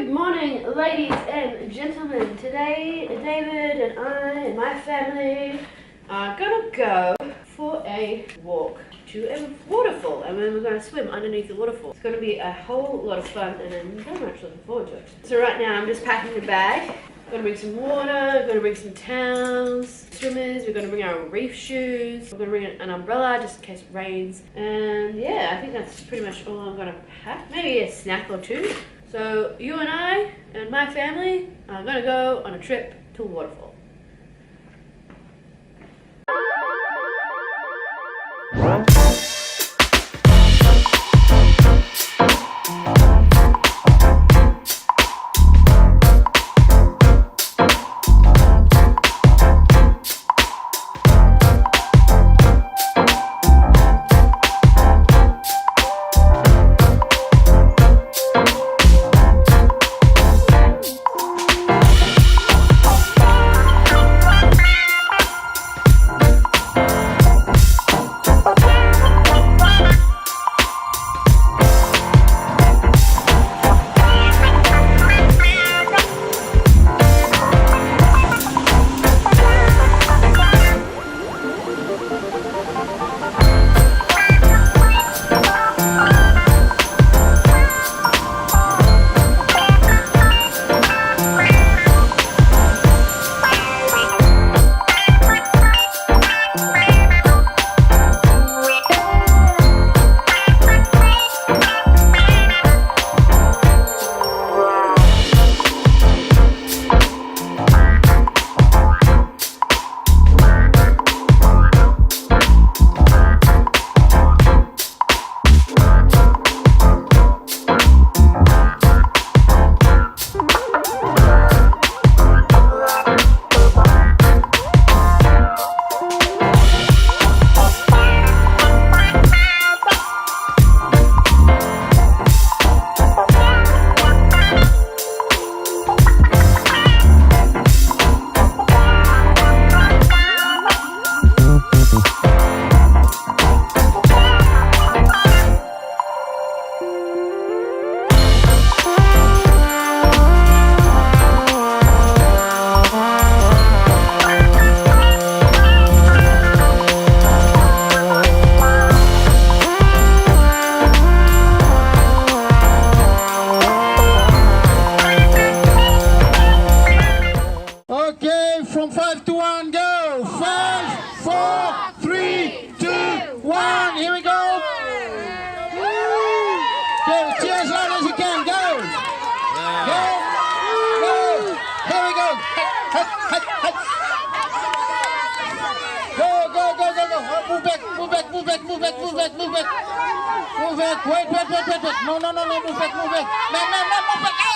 Good morning, ladies and gentlemen. Today, David and I and my family are gonna go for a walk to a waterfall, and then we're gonna swim underneath the waterfall. It's gonna be a whole lot of fun, and I'm very much looking forward to it. So right now, I'm just packing the bag. We're gonna bring some water, we're gonna bring some towels, swimmers, we're gonna bring our reef shoes, we're gonna bring an umbrella just in case it rains, and yeah, I think that's pretty much all I'm gonna pack. Maybe a snack or two. So you and I and my family are gonna go on a trip to a waterfall. From 5 to 1, go! 5, 4, 3, 2, 1, here we go! Go, cheer as loud as you can, go! Go! Go! Here we go! Go, go, go, go, go! Oh, move back, move back, move back, move back, move back, move back! Move back, wait, wait, wait, wait, wait! No, no, no, no, move back, move back! No, no, no, move back!